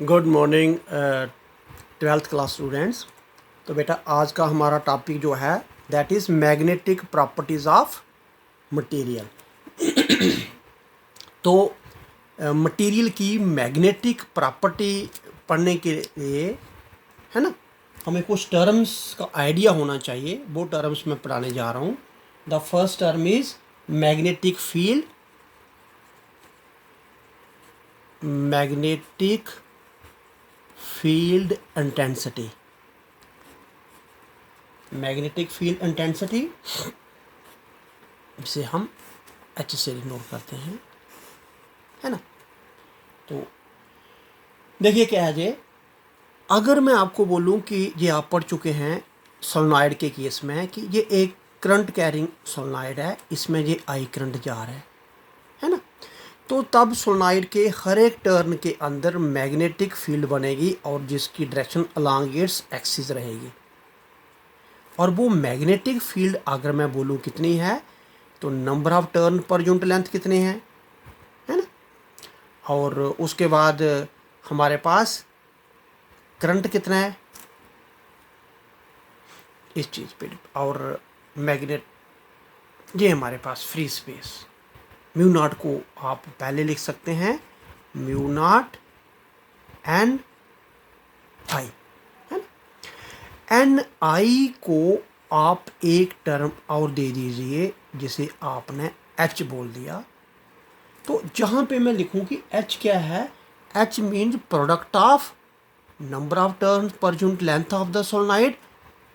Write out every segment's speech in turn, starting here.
Good morning twelfth class students. तो बेटा आज का हमारा टॉपिक जो है that is magnetic properties of material. तो मटेरियल की मैग्नेटिक प्रॉपर्टी पढ़ने के लिए है ना हमें कुछ टर्म्स का आइडिया होना चाहिए। वो टर्म्स मैं पढ़ाने जा रहा हूँ। The first term is magnetic field. Magnetic field intensity. Magnetic field intensity इसे हम एच से डिनोट करते हैं, है ना। तो देखिए क्या है जे, अगर मैं आपको बोलूं कि ये आप पढ़ चुके हैं सोलेनॉइड के केस में कि ये एक करंट कैरिंग सोलेनॉइड है, इसमें ये आई करंट जा रहा है ना। तो तब सोलेनॉइड के हर एक टर्न के अंदर मैग्नेटिक फील्ड बनेगी और जिसकी डायरेक्शन अलोंग इट्स एक्सिस रहेगी। और वो मैग्नेटिक फील्ड अगर मैं बोलूँ कितनी है तो number of turn per unit length कितने हैं, है ना। और उसके बाद हमारे पास करंट कितना है इस चीज़ पे, और मैग्नेट ये हमारे पास फ्री स्पेस म्यू नॉट को आप पहले लिख सकते हैं म्यू नॉट एन आई, है ना। एन आई को आप एक टर्म और दे दीजिए जिसे आपने एच बोल दिया। तो जहाँ पे मैं लिखूँ कि एच क्या है, H means product of number of turn per unit length of the solenoid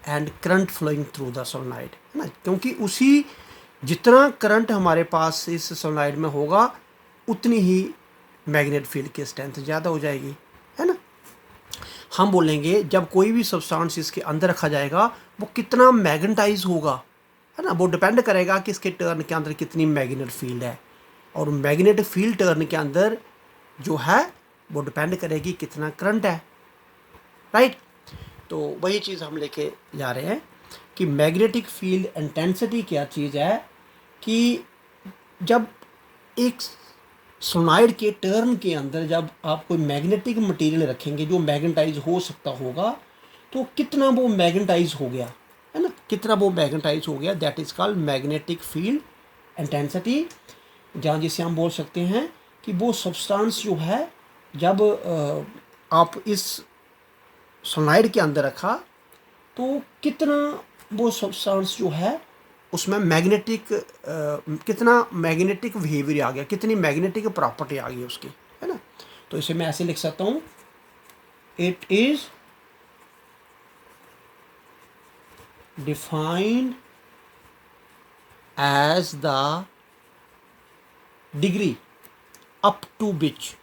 and current flowing through the solenoid, है ना। क्योंकि उसी जितना करंट हमारे पास इस सोलेनॉइड में होगा उतनी ही मैग्नेट फील्ड की स्ट्रेंथ ज़्यादा हो जाएगी, है ना। हम बोलेंगे जब कोई भी सब्सटेंस इसके अंदर रखा जाएगा वो कितना मैग्नेटाइज होगा, है ना। वो डिपेंड करेगा कि इसके टर्न के अंदर कितनी मैग्नेट फील्ड है, और मैग्नेट फील्ड टर्न के अंदर जो है वो डिपेंड करेगी कितना करंट है, राइट। तो वही चीज़ हम लेके जा रहे हैं कि मैग्नेटिक फील्ड इंटेंसिटी क्या चीज़ है कि जब एक सोलेनॉइड के टर्न के अंदर जब आप कोई मैग्नेटिक मटेरियल रखेंगे जो मैग्नेटाइज हो सकता होगा तो कितना वो मैग्नेटाइज हो गया, है ना, कितना वो मैग्नेटाइज हो गया, that is called magnetic field intensity. जहाँ जिसे हम बोल सकते हैं कि वो सब्सटेंस जो है जब आप इस सोलेनॉइड के अंदर रखा तो कितना वो सब्सटेंस जो है उसमें मैग्नेटिक कितना मैग्नेटिक बिहेवियर आ गया, कितनी मैग्नेटिक प्रॉपर्टी आ गई उसकी, है ना। तो इसे मैं ऐसे लिख सकता हूँ, it is defined as the degree up to which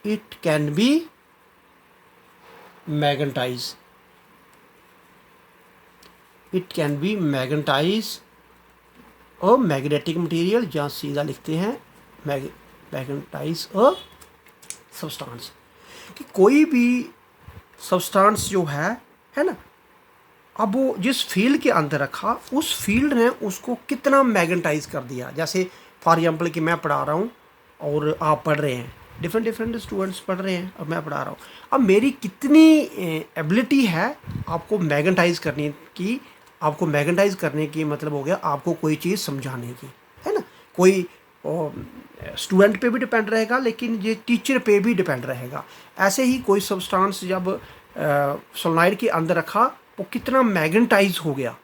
it can be magnetized. It can be magnetized और मैग्नेटिक मटेरियल जहाँ सीधा लिखते हैं मैग्नेटाइज अ सब्सटेंस, कि कोई भी सब्सटेंस जो है ना, अब वो जिस फील्ड के अंदर रखा उस फील्ड ने उसको कितना मैग्नेटाइज कर दिया। जैसे फॉर एग्जांपल कि मैं पढ़ा रहा हूँ और आप पढ़ रहे हैं, डिफरेंट स्टूडेंट्स पढ़ रहे हैं और मैं पढ़ा रहा हूँ। अब मेरी कितनी एबिलिटी है आपको मैग्नेटाइज करने की, आपको मैग्नेटाइज करने की मतलब हो गया आपको कोई चीज़ समझाने की, है ना। कोई स्टूडेंट पे भी डिपेंड रहेगा लेकिन ये टीचर पे भी डिपेंड रहेगा। ऐसे ही कोई सब्सटेंस जब सोलेनॉइड के अंदर रखा वो कितना मैग्नेटाइज हो गया,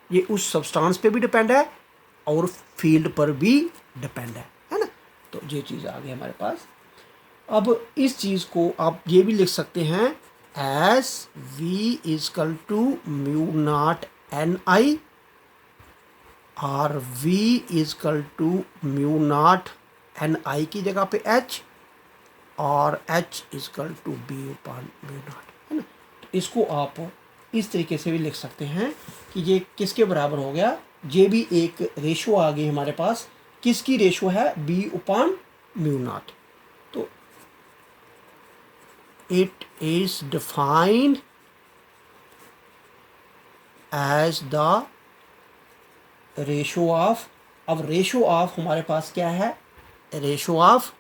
ये उस सब्सटेंस पे भी डिपेंड है और फील्ड पर भी डिपेंड है ना। तो ये चीज़ आ गई हमारे पास। अब इस चीज़ को आप ये भी लिख सकते हैं as V equal to mu naught N I, और V equal to mu naught N I की जगह पे एच, और H equal to B upon mu naught, है ना। तो इसको आप इस तरीके से भी लिख सकते हैं कि ये किसके बराबर हो गया, ये भी एक रेशो आ गई हमारे पास, किसकी रेशो है, बी upon म्यू नॉट। तो it is defined as the ratio of अब रेशो ऑफ हमारे पास क्या है, रेशो ऑफ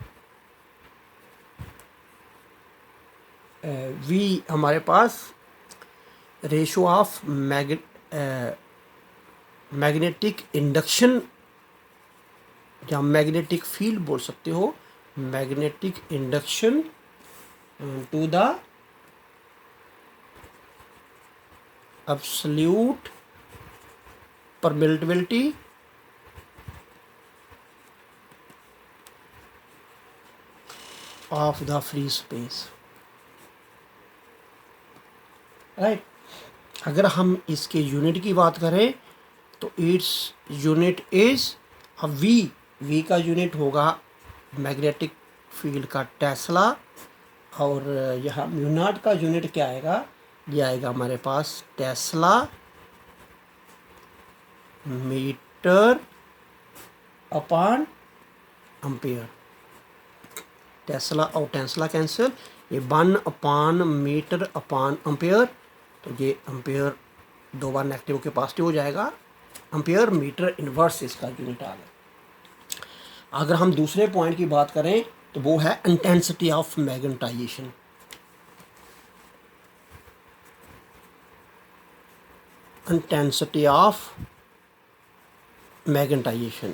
वी हमारे पास रेशो ऑफ मैग्नेटिक इंडक्शन या मैग्नेटिक फील्ड बोल सकते हो, magnetic induction to the absolute permittivity of the free space, right. अगर हम इसके यूनिट की बात करें तो इट्स यूनिट इज वी का यूनिट होगा मैग्नेटिक फील्ड का टेस्ला, और यहाँ म्यू नॉट का यूनिट क्या आएगा, ये आएगा हमारे पास tesla metre upon ampere. Tesla और टेस्ला कैंसिल, ये 1/मीटर अपॉन एम्पियर, तो ये एम्पियर दो बार नेगेटिव के पॉजिटिव हो जाएगा, एम्पियर मीटर इनवर्स इसका यूनिट आ गया। अगर हम दूसरे पॉइंट की बात करें तो वो है intensity of magnetization. Intensity of magnetization,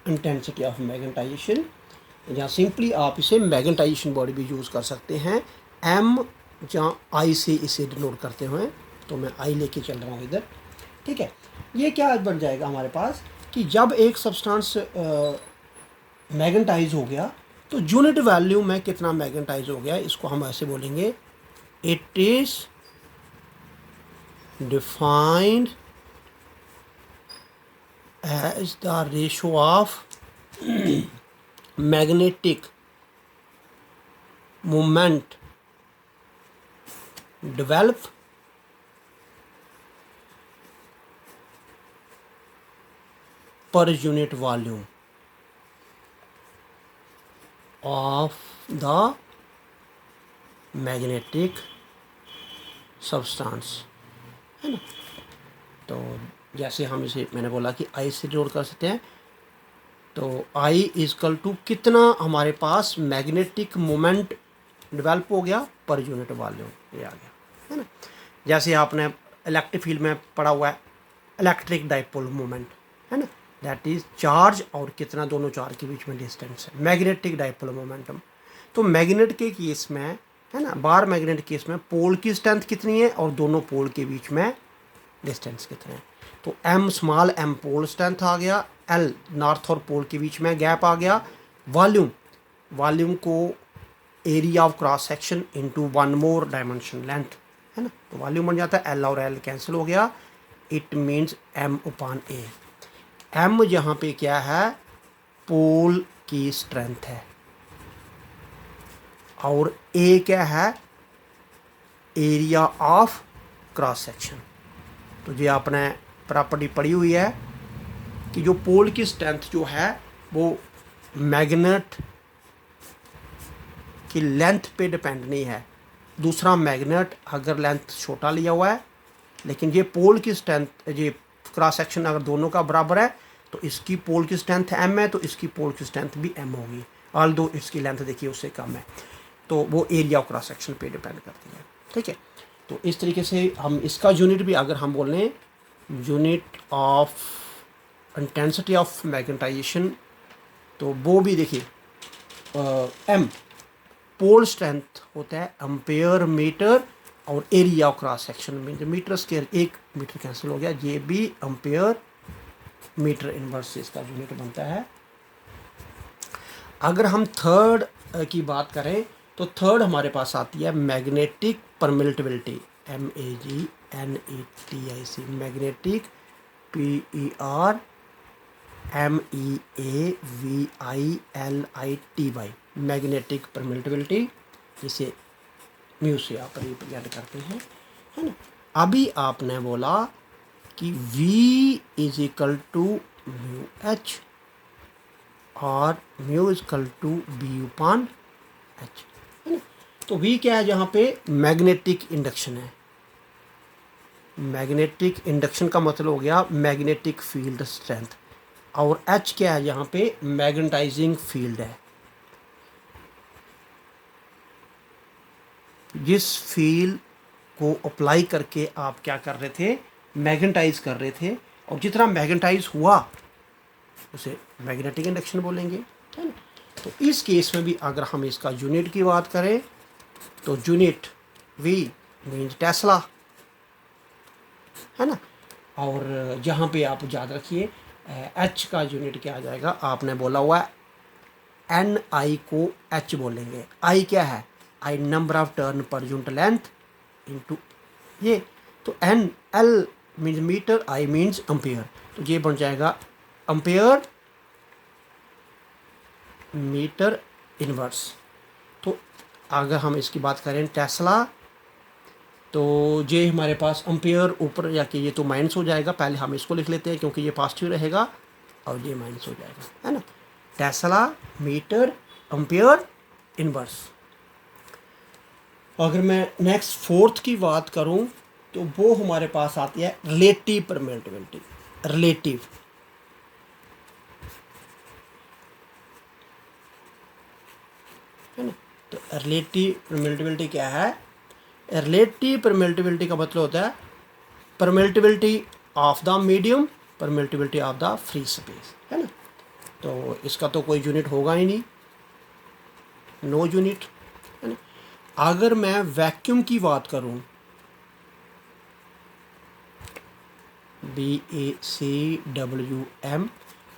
intensity of magnetization, या सिंपली आप इसे मैग्नेटाइजेशन बॉडी भी यूज़ कर सकते हैं, एम जहाँ आई से इसे डिनोट करते हुए, तो मैं आई लेके चल रहा हूँ इधर, ठीक है। ये क्या बन जाएगा हमारे पास कि जब एक सब्सटेंस मैग्नेटाइज हो गया तो यूनिट वैल्यू में कितना मैग्नेटाइज हो गया, इसको हम ऐसे बोलेंगे, it is defined as the ratio of magnetic moment develop per unit volume of the magnetic substance, है ना। तो जैसे हम इसे मैंने बोला कि आई से जोड़ कर सकते हैं, तो आई इजकल टू कितना हमारे पास मैग्नेटिक मोमेंट डेवलप हो गया पर यूनिट वॉल्यूम, ये आ गया, है ना। जैसे आपने इलेक्ट्रिक फील्ड में पढ़ा हुआ है इलेक्ट्रिक डाइपोल मोमेंट, है ना, दैट इज चार्ज और कितना दोनों चार्ज के बीच में डिस्टेंस है, मैग्नेटिक डाइपोल मोमेंटम। तो मैग्नेट के केस में, है ना, बार मैग्नेट केस में पोल की स्ट्रेंथ कितनी है और दोनों पोल के बीच में डिस्टेंस कितना है, तो M small M pole strength आ गया, एल नॉर्थ और पोल के बीच में गैप आ गया, वॉल्यूम को area of cross section into one more dimension length, है ना, तो वॉल्यूम बन जाता है, एल और एल कैंसिल हो गया, it means M upon A. M यहाँ पे क्या है, पोल की स्ट्रेंथ है, और ए क्या है, एरिया ऑफ क्रॉस सेक्शन। तो ये आपने प्रॉपर्टी पढ़ी हुई है कि जो पोल की स्ट्रेंथ जो है वो मैग्नेट की लेंथ पे डिपेंड नहीं है। दूसरा मैग्नेट अगर लेंथ छोटा लिया हुआ है, लेकिन ये पोल की स्ट्रेंथ, ये क्रॉस सेक्शन अगर दोनों का बराबर है तो इसकी पोल की स्ट्रेंथ एम है, तो इसकी पोल की स्ट्रेंथ भी एम होगी, ऑल दो इसकी लेंथ देखिए उससे कम है, तो वो एरिया ऑफ क्रॉस सेक्शन पे डिपेंड करती है, ठीक है। तो इस तरीके से हम इसका यूनिट भी अगर हम बोल लें, unit of intensity of magnetization, तो वो भी देखिए एम पोल स्ट्रेंथ होता है एम्पेयर मीटर, और एरिया ऑफ क्रॉस सेक्शन में मीटर स्क्वायर, एक मीटर कैंसिल हो गया, ये भी एम्पेयर मीटर इनवर्स से इसका यूनिट बनता है। अगर हम थर्ड की बात करें तो थर्ड हमारे पास आती है magnetic permittivity, MAGNETIC, magnetic PERMEAVILITY, magnetic permittivity, जिसे म्यू से आप रिप्रेजेंट करते हैं, है ना। अभी आपने बोला कि V is equal to mu H और mu is equal to B upon H, है ना। तो V क्या है, जहाँ पे मैग्नेटिक इंडक्शन है, मैग्नेटिक इंडक्शन का मतलब हो गया मैग्नेटिक फील्ड स्ट्रेंथ, और एच क्या है यहाँ पे, मैग्नेटाइजिंग फील्ड है। जिस फील्ड को अप्लाई करके आप क्या कर रहे थे, मैग्नेटाइज कर रहे थे, और जितना मैग्नेटाइज हुआ उसे मैग्नेटिक इंडक्शन बोलेंगे, है ना। तो इस केस में भी अगर हम इसका यूनिट की बात करें तो यूनिट वी मीन्स टेस्ला, है ना। और जहाँ पे आप याद रखिए एच का यूनिट क्या आ जाएगा, आपने बोला हुआ एन आई को एच बोलेंगे। आई क्या है, I number of turn per unit length into ये, तो N L means metre, I means ampere, तो ये बन जाएगा एम्पियर मीटर इनवर्स। तो अगर हम इसकी बात करें टेस्ला, तो ये हमारे पास एम्पियर ऊपर जाके ये तो माइनस हो जाएगा, पहले हम इसको लिख लेते हैं क्योंकि ये पॉजिटिव रहेगा और ये माइनस हो जाएगा, है ना। Tesla metre ampere inverse. अगर मैं नेक्स्ट फोर्थ की बात करूं तो वो हमारे पास आती है रिलेटिव परमिटिविटी। रिलेटिव है ना, तो रिलेटिव परमिटिविटी क्या है, रिलेटिव परमिटिविटी का मतलब होता है permittivity of the medium, permittivity of the free space, है ना। तो इसका तो कोई यूनिट होगा ही नहीं, नो यूनिट, है ना। अगर मैं वैक्यूम की बात करूं, BACWM,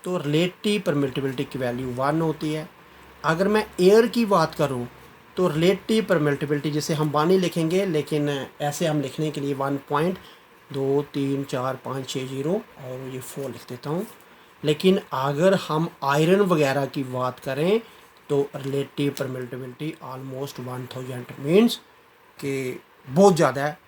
तो रिलेटिव परमिटिविटी की वैल्यू 1 होती है। अगर मैं एयर की बात करूं तो रिलेटिव परमिटिविटी, जैसे हम 1 ही लिखेंगे लेकिन ऐसे हम लिखने के लिए 1.234560 और ये 4 लिख देता हूँ। लेकिन अगर हम आयरन वगैरह की बात करें तो रिलेटिव परमिटिविटी ऑलमोस्ट 1000 मीन्स कि बहुत ज़्यादा है।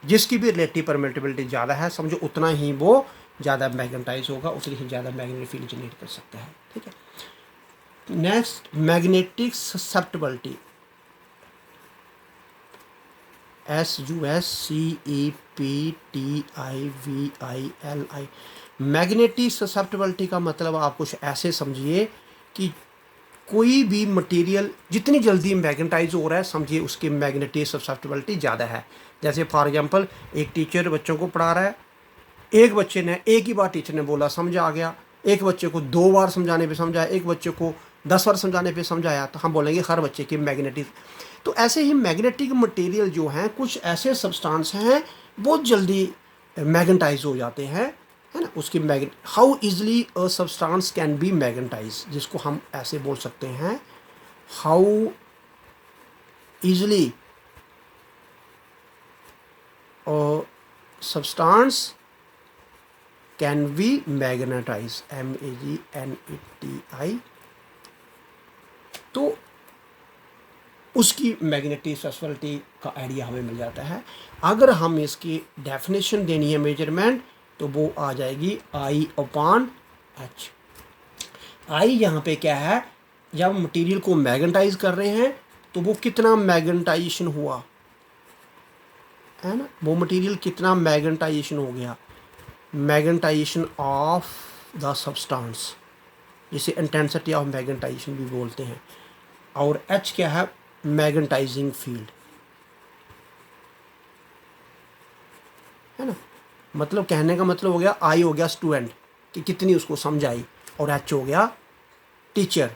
जिसकी भी रिलेटिव परमिटिविटी ज़्यादा है समझो उतना ही वो ज़्यादा मैग्नेटाइज होगा, उतनी ही ज़्यादा मैग्नेटिक फील्ड जनरेट कर सकता है, ठीक है। Next magnetic susceptibility, SUSCEPTIVILI। Magnetic susceptibility का मतलब आप कुछ ऐसे समझिए कि कोई भी मटेरियल जितनी जल्दी मैग्नेटाइज हो रहा है समझिए उसकी मैग्नेटिक ससेप्टिबिलिटी ज़्यादा है। जैसे फॉर एग्जांपल एक टीचर बच्चों को पढ़ा रहा है, एक बच्चे ने एक ही बार टीचर ने बोला समझ आ गया, एक बच्चे को 2 बार समझाने पे समझाया, एक बच्चे को 10 बार समझाने पे समझाया, तो हम बोलेंगे हर बच्चे की मैग्नेटिक। तो ऐसे ही मैग्नेटिक मटेरियल जो हैं कुछ ऐसे सब्सटेंस हैं बहुत जल्दी मैग्नेटाइज हो जाते हैं, है ना। उसकी how easily a substance can be magnetize, जिसको हम ऐसे बोल सकते हैं how easily a substance can be magnetize, MAGNETI। तो उसकी मैग्नेटिक ससेप्टिबिलिटी का आइडिया हमें मिल जाता है। अगर हम इसकी डेफिनेशन देनी है मेजरमेंट तो वो आ जाएगी I/H। I यहाँ पे क्या है, जब मटेरियल को मैग्नेटाइज कर रहे हैं तो वो कितना मैग्नेटाइजेशन हुआ, है ना, वो मटेरियल कितना मैग्नेटाइजेशन हो गया, मैग्नेटाइजेशन ऑफ द सब्सटेंस, जिसे इंटेंसिटी ऑफ मैग्नेटाइजेशन भी बोलते हैं। और H क्या है, मैग्नेटाइजिंग फील्ड, है ना। मतलब कहने का मतलब हो गया I हो गया स्टूडेंट कि कितनी उसको समझ आई, और H हो गया टीचर,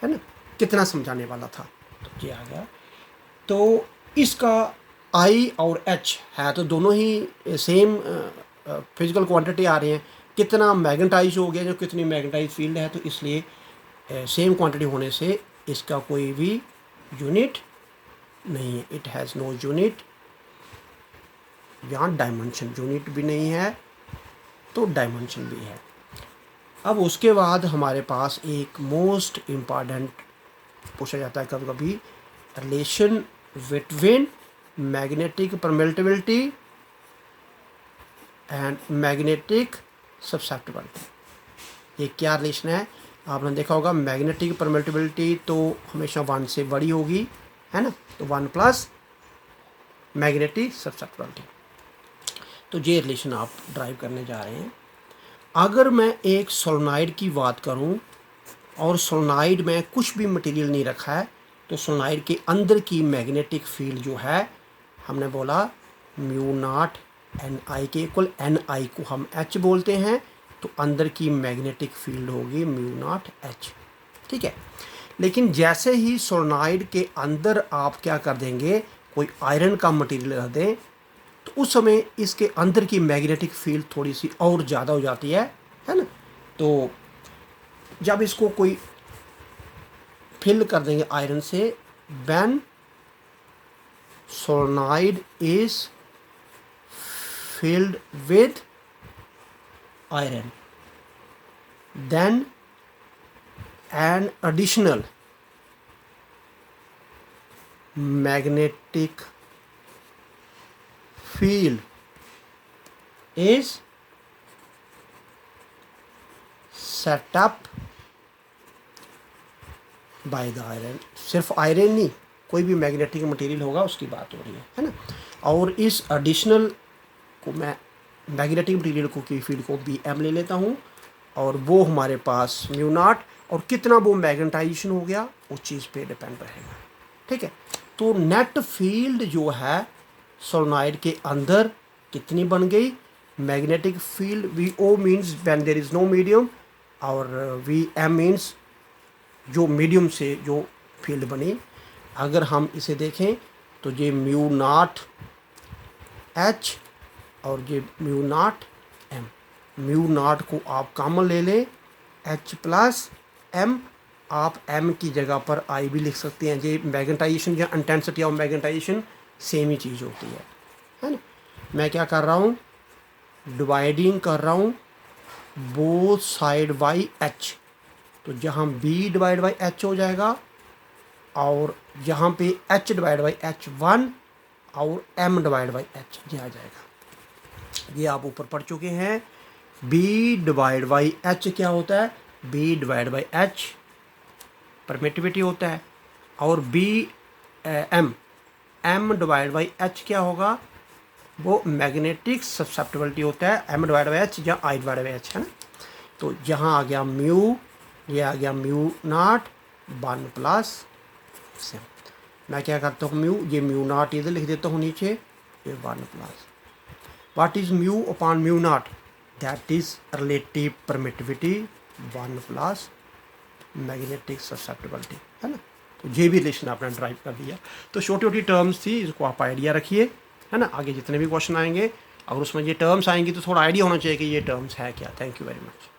है ना, कितना समझाने वाला था, तो ये आ गया। तो इसका I और H है तो दोनों ही सेम फिजिकल क्वांटिटी आ रही हैं, कितना मैग्नेटाइज हो गया, जो कितनी मैग्नेटाइज फील्ड है, तो इसलिए सेम क्वांटिटी होने से इसका कोई भी यूनिट नहीं है, इट हैज़ नो यूनिट। यहाँ डायमेंशन यूनिट भी नहीं है तो डायमेंशन भी है। अब उसके बाद हमारे पास एक मोस्ट इम्पॉर्टेंट पूछा जाता है कभी कभी, relation between magnetic permittivity and magnetic susceptibility. ये क्या रिलेशन है, आपने देखा होगा मैग्नेटिक परमिटिविटी तो हमेशा 1 से बड़ी होगी, है ना, तो 1 प्लस मैग्नेटिक ससेप्टिबिलिटी। तो ये रिलेशन आप ड्राइव करने जा रहे हैं। अगर मैं एक सोलेनॉइड की बात करूं और सोलेनॉइड में कुछ भी मटेरियल नहीं रखा है, तो सोलेनॉइड के अंदर की मैग्नेटिक फील्ड जो है, हमने बोला म्यू नॉट एन आई के इक्वल, एन आई को हम एच बोलते हैं, तो अंदर की मैग्नेटिक फील्ड होगी म्यू नॉट एच। ठीक है, लेकिन जैसे ही सोलेनॉइड के अंदर आप क्या कर देंगे, कोई आयरन का मटेरियल रख दें, तो उस समय इसके अंदर की मैग्नेटिक फील्ड थोड़ी सी और ज़्यादा हो जाती है ना। तो जब इसको कोई फिल कर देंगे आयरन से, when solenoid is filled with iron, then an additional magnetic field is set up by the iron। सिर्फ आयरन नहीं, कोई भी मैग्नेटिक मटेरियल होगा उसकी बात हो रही है ना। और इस एडिशनल को मैं मैग्नेटिक मटेरियल को की फील्ड को बी एम ले लेता हूँ, और वो हमारे पास म्यू नॉट, और कितना वो मैग्नेटाइजेशन हो गया उस चीज़ पे डिपेंड रहेगा। ठीक है, तो नेट फील्ड जो है सोलेनॉइड के अंदर कितनी बन गई, magnetic field V O means when there is no medium, और वी एम मीन्स जो मीडियम से जो फील्ड बनी। अगर हम इसे देखें तो ये म्यू नॉट एच और ये mu naught M, mu naught को आप कॉमन ले लें, एच प्लस एम, आप एम की जगह पर आई भी लिख सकते हैं। ये मैग्नेटाइजेशन या इंटेंसिटी ऑफ मैग्नेटाइजेशन सेम ही चीज़ होती है ना। मैं क्या कर रहा हूँ, डिवाइडिंग कर रहा हूँ बोथ साइड बाई एच, तो जहाँ बी डिवाइड बाई एच हो जाएगा, और यहाँ पे एच डिवाइड बाई एच 1 और एम डिवाइड बाई एच ये आ जाएगा। ये आप ऊपर पढ़ चुके हैं। बी डिवाइड बाई एच क्या होता है, B divide by H permittivity होता है, और B M divide by H क्या होगा, वो मैग्नेटिक ससेप्टिबिलिटी होता है, एम डिवाइड बाई एच या आई डिवाइड बाई एच, है ना। तो यहाँ आ गया म्यू, ये आ गया म्यू नॉट 1 प्लस से, मैं क्या करता हूँ म्यू, ये म्यू नॉट इधर लिख देता हूँ नीचे, ये 1 plus what is mu upon mu naught, that is relative permittivity 1 plus magnetic susceptibility, है ना। तो ये भी रिलेशन आपने ड्राइव कर दिया। तो छोटी छोटी टर्म्स थी, इसको आप आइडिया रखिए, है ना। आगे जितने भी क्वेश्चन आएंगे अगर उसमें ये टर्म्स आएंगी तो थोड़ा आइडिया होना चाहिए कि ये टर्म्स है क्या। Thank you very much.